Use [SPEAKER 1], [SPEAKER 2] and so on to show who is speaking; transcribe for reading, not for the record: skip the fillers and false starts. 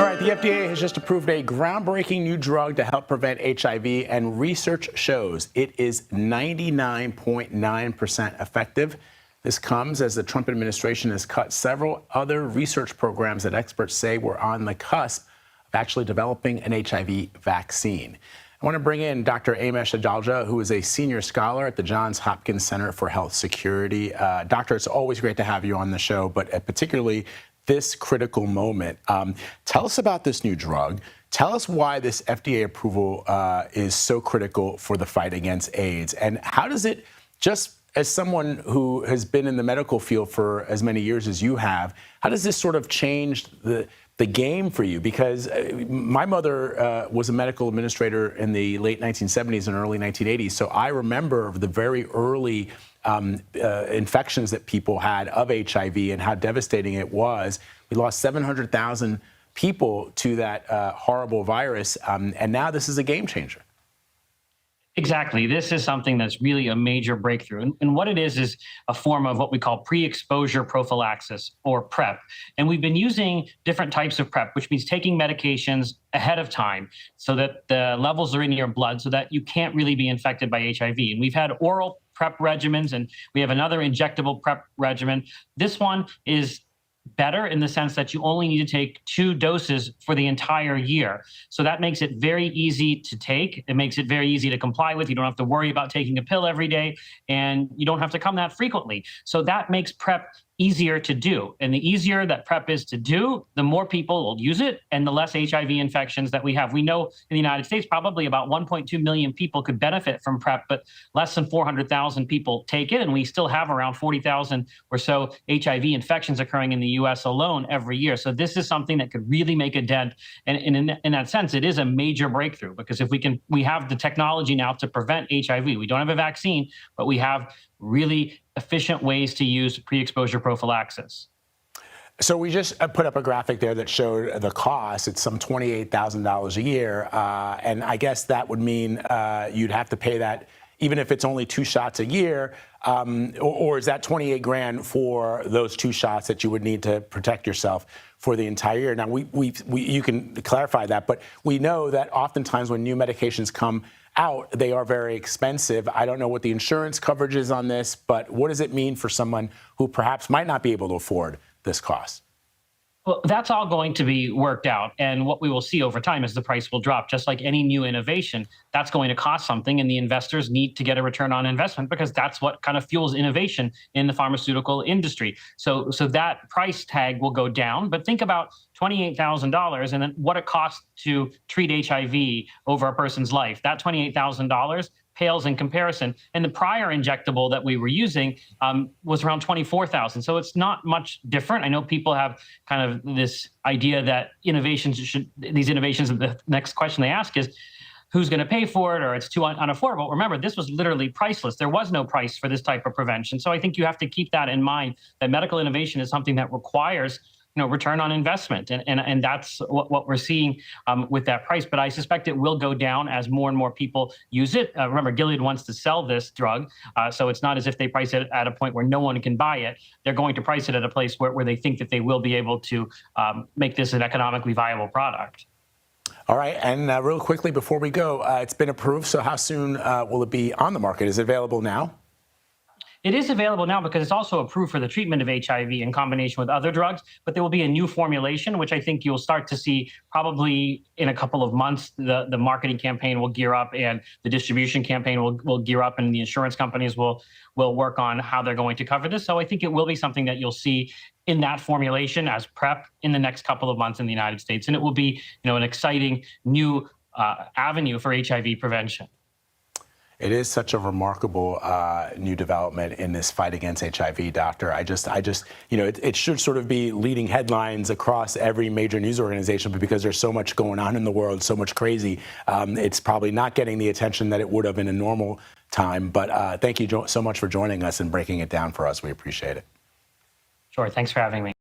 [SPEAKER 1] All right, the FDA has just approved a groundbreaking new drug to help prevent HIV, and research shows it is 99.9% effective. This comes as the Trump administration has cut several other research programs that experts say were on the cusp of actually developing an HIV vaccine. I want to bring in Dr. Amesh Adalja, who is a senior scholar at the Johns Hopkins Center for Health Security. Doctor, it's always great to have you on the show, but particularly this critical moment. Tell us about this new drug. Tell us why this FDA approval is so critical for the fight against AIDS. And how does it, just as someone who has been in the medical field for as many years as you have, how does this sort of change the game for you? Because my mother was a medical administrator in the late 1970s and early 1980s. So I remember the very early infections that people had of HIV and how devastating it was. We lost 700,000 people to that horrible virus, and now this is a game changer.
[SPEAKER 2] Exactly. This is something that's really a major breakthrough. And what it is a form of what we call pre-exposure prophylaxis, or PrEP. And we've been using different types of PrEP, which means taking medications ahead of time so that the levels are in your blood so that you can't really be infected by HIV. And we've had oral PrEP regimens, and we have another injectable PrEP regimen. This one is better in the sense that you only need to take 2 doses for the entire year. So that makes it very easy to take. It makes it very easy to comply with. You don't have to worry about taking a pill every day, and you don't have to come that frequently. So that makes PrEP easier to do. And the easier that PrEP is to do, the more people will use it and the less HIV infections that we have. We know in the United States, probably about 1.2 million people could benefit from PrEP, but less than 400,000 people take it. And we still have around 40,000 or so HIV infections occurring in the US alone every year. So this is something that could really make a dent. And in that sense, it is a major breakthrough, because if we have the technology now to prevent HIV. We don't have a vaccine, but we have really efficient ways to use pre-exposure prophylaxis.
[SPEAKER 1] So we just put up a graphic there that showed the cost. It's some $28,000 a year. And I guess that would mean you'd have to pay that even if it's only 2 shots a year, or is that 28 grand for those 2 shots that you would need to protect yourself for the entire year? Now, you can clarify that, but we know that oftentimes when new medications come out, they are very expensive. I don't know what the insurance coverage is on this, but what does it mean for someone who perhaps might not be able to afford this cost?
[SPEAKER 2] Well, that's all going to be worked out. And what we will see over time is the price will drop. Just like any new innovation, that's going to cost something, and the investors need to get a return on investment, because that's what kind of fuels innovation in the pharmaceutical industry. So that price tag will go down. But think about $28,000 and then what it costs to treat HIV over a person's life. That $28,000 pales in comparison. And the prior injectable that we were using was around $24,000. So it's not much different. I know people have kind of this idea that these innovations, the next question they ask is, who's going to pay for it, or it's too unaffordable. Remember, this was literally priceless. There was no price for this type of prevention. So I think you have to keep that in mind, that medical innovation is something that requires return on investment. And that's what we're seeing with that price. But I suspect it will go down as more and more people use it. Remember, Gilead wants to sell this drug. So it's not as if they price it at a point where no one can buy it. They're going to price it at a place where they think that they will be able to make this an economically viable product.
[SPEAKER 1] All right. And real quickly before we go, it's been approved. So how soon will it be on the market? Is it available now?
[SPEAKER 2] It is available now because it's also approved for the treatment of HIV in combination with other drugs, but there will be a new formulation, which I think you'll start to see probably in a couple of months. The marketing campaign will gear up, and the distribution campaign will gear up, and the insurance companies will work on how they're going to cover this. So I think it will be something that you'll see in that formulation as PrEP in the next couple of months in the United States. And it will be, an exciting new avenue for HIV prevention.
[SPEAKER 1] It is such a remarkable new development in this fight against HIV, Doctor. It should sort of be leading headlines across every major news organization, but because there's so much going on in the world, so much crazy, it's probably not getting the attention that it would have in a normal time. But thank you so much for joining us and breaking it down for us. We appreciate it.
[SPEAKER 2] Sure. Thanks for having me.